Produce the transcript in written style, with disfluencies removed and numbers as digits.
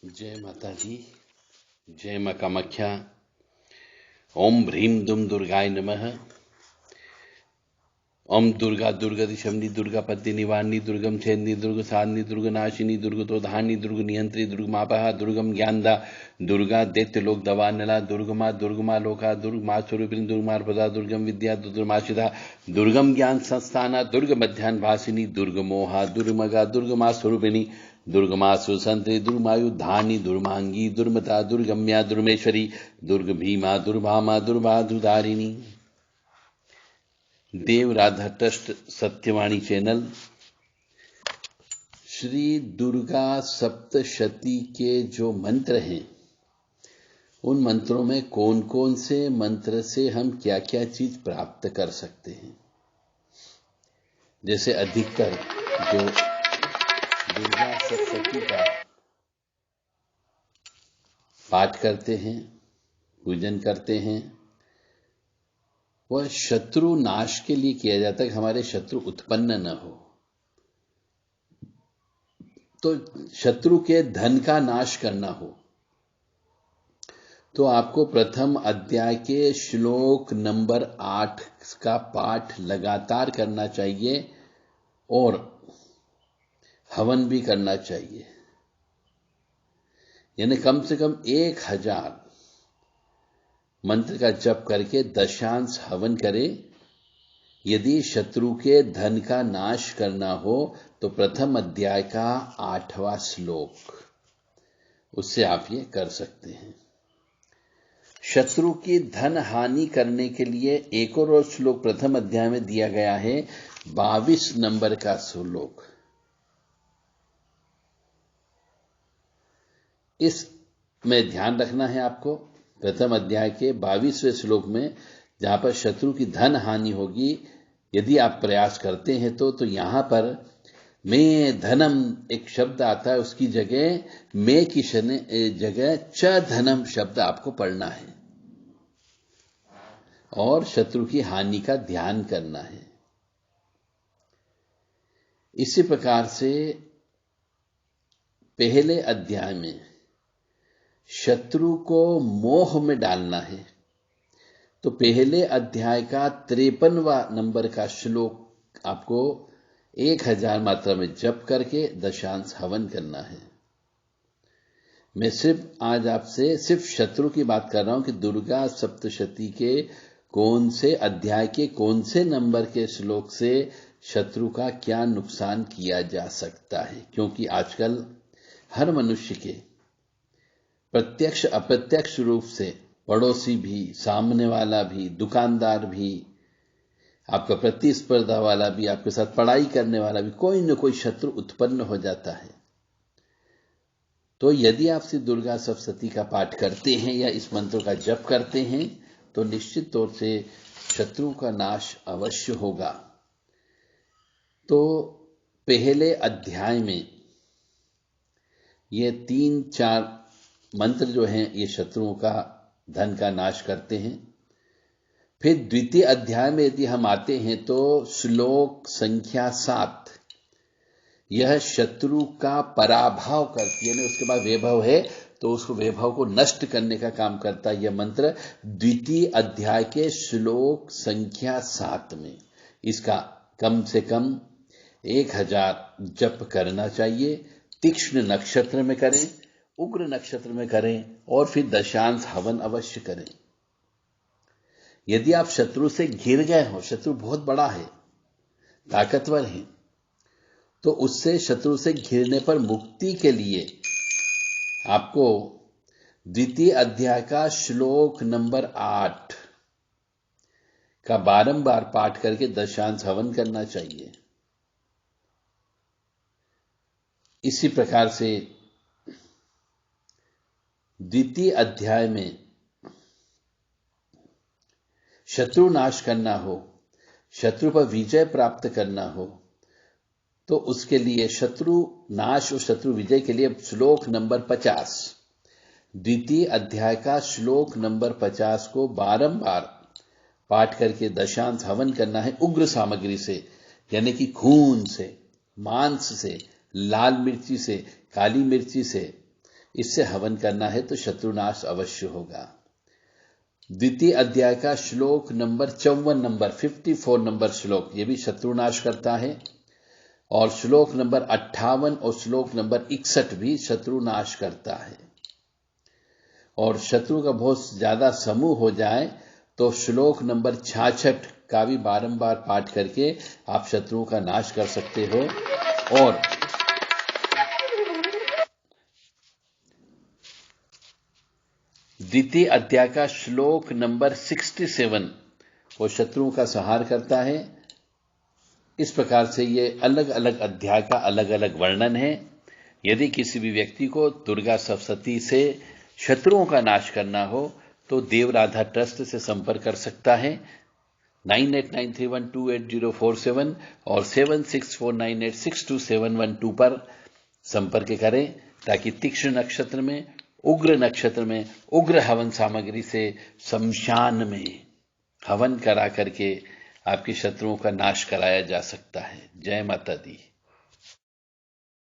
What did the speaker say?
जय माता दी। जय मां कामाख्या। ओम ह्रीं दुम दुर्गाय नमः। ओम दुर्गा दुर्गति शमनी दुर्गा पद्य निवारणी दुर्गम छेदनी दुर्ग साधनी दुर्ग नाशिनी दुर्गतोधारणी दुर्ग नियंत्री दुर्गमापहा दुर्गम ज्ञानदा दुर्गा दैत्य लोक दवानला दुर्गमा लोका दुर्गमा स्वरूपिणी दुर्गमार्पदा दुर्गम विद्या दुर्गमाशिदा दुर्गम ज्ञान संस्थाना दुर्ग मध्यान्ह भासिनी दुर्गमोहा दुर्गमगा दुर्गमा स्वरूपिणी दुर्गमा सुसंत्री दुर्गमायुधानी दुर्मांगी दुर्मता दुर्गम्या दुर्मेश्वरी दुर्ग भीमा दुर्भामा दुर्बाधुधारिणी। देव राधा ट्रस्ट सत्यवाणी चैनल श्री दुर्गा सप्तशती के जो मंत्र हैं उन मंत्रों में कौन कौन से मंत्र से हम क्या क्या चीज प्राप्त कर सकते हैं। जैसे अधिकतर जो दुर्गा सप्तशती का पाठ करते हैं, पूजन करते हैं, वह शत्रु नाश के लिए किया जाता है कि हमारे शत्रु उत्पन्न न हो। तो शत्रु के धन का नाश करना हो तो आपको प्रथम अध्याय के श्लोक नंबर 8 का पाठ लगातार करना चाहिए और हवन भी करना चाहिए। यानी कम से कम 1000 मंत्र का जप करके दशांश हवन करें। यदि शत्रु के धन का नाश करना हो तो प्रथम अध्याय का 8वां श्लोक, उससे आप ये कर सकते हैं। शत्रु की धन हानि करने के लिए एक और श्लोक प्रथम अध्याय में दिया गया है, 22 नंबर का श्लोक। इसमें ध्यान रखना है आपको। प्रथम अध्याय के 22वें श्लोक में जहां पर शत्रु की धन हानि होगी, यदि आप प्रयास करते हैं तो यहां पर मैं धनम एक शब्द आता है, उसकी जगह मैं की जगह च धनम शब्द आपको पढ़ना है और शत्रु की हानि का ध्यान करना है। इसी प्रकार से पहले अध्याय में शत्रु को मोह में डालना है तो पहले अध्याय का 53वां नंबर का श्लोक आपको 1000 मात्रा में जप करके दशांश हवन करना है। मैं सिर्फ आज आपसे सिर्फ शत्रु की बात कर रहा हूं कि दुर्गा सप्तशती के कौन से अध्याय के कौन से नंबर के श्लोक से शत्रु का क्या नुकसान किया जा सकता है। क्योंकि आजकल हर मनुष्य के प्रत्यक्ष अप्रत्यक्ष रूप से पड़ोसी भी, सामने वाला भी, दुकानदार भी, आपका प्रतिस्पर्धा वाला भी, आपके साथ पढ़ाई करने वाला भी, कोई न कोई शत्रु उत्पन्न हो जाता है। तो यदि आप श्री दुर्गा सप्तशती का पाठ करते हैं या इस मंत्र का जप करते हैं तो निश्चित तौर से शत्रु का नाश अवश्य होगा। तो पहले अध्याय में ये 3-4 मंत्र जो हैं ये शत्रुओं का धन का नाश करते हैं। फिर द्वितीय अध्याय में यदि हम आते हैं तो श्लोक संख्या 7 यह शत्रु का पराभव करती है। उसके बाद वैभव है तो उसको वैभव को नष्ट करने का काम करता है यह मंत्र द्वितीय अध्याय के श्लोक संख्या 7 में। इसका कम से कम 1000 जप करना चाहिए। तीक्ष्ण नक्षत्र में करें, उग्र नक्षत्र में करें और फिर दशांश हवन अवश्य करें। यदि आप शत्रु से घिर गए हो, शत्रु बहुत बड़ा है, ताकतवर है, तो उससे शत्रु से घिरने पर मुक्ति के लिए आपको द्वितीय अध्याय का श्लोक नंबर 8 का बारंबार पाठ करके दशांश हवन करना चाहिए। इसी प्रकार से द्वितीय अध्याय में शत्रु नाश करना हो, शत्रु पर विजय प्राप्त करना हो तो उसके लिए शत्रु नाश और शत्रु विजय के लिए श्लोक नंबर 50 द्वितीय अध्याय का श्लोक नंबर 50 को बारंबार पाठ करके दशांश हवन करना है उग्र सामग्री से, यानी कि खून से, मांस से, लाल मिर्ची से, काली मिर्ची से, इससे हवन करना है तो शत्रुनाश अवश्य होगा। द्वितीय अध्याय का श्लोक नंबर 54 नंबर श्लोक, ये भी शत्रुनाश करता है। और श्लोक नंबर 58 और श्लोक नंबर 61 भी शत्रुनाश करता है। और शत्रु का बहुत ज्यादा समूह हो जाए तो श्लोक नंबर 66 का भी बारंबार पाठ करके आप शत्रुओं का नाश कर सकते हो। और द्वितीय अध्याय का श्लोक नंबर 67 वो शत्रुओं का संहार करता है। इस प्रकार से ये अलग अलग अध्याय का अलग अलग वर्णन है। यदि किसी भी व्यक्ति को दुर्गा सप्तशती से शत्रुओं का नाश करना हो तो देव राधा ट्रस्ट से संपर्क कर सकता है। 9893128047 और 7649862712 पर संपर्क करें ताकि तीक्ष्ण नक्षत्र में, उग्र नक्षत्र में उग्र हवन सामग्री से शमशान में हवन करा करके आपके शत्रुओं का नाश कराया जा सकता है। जय माता दी।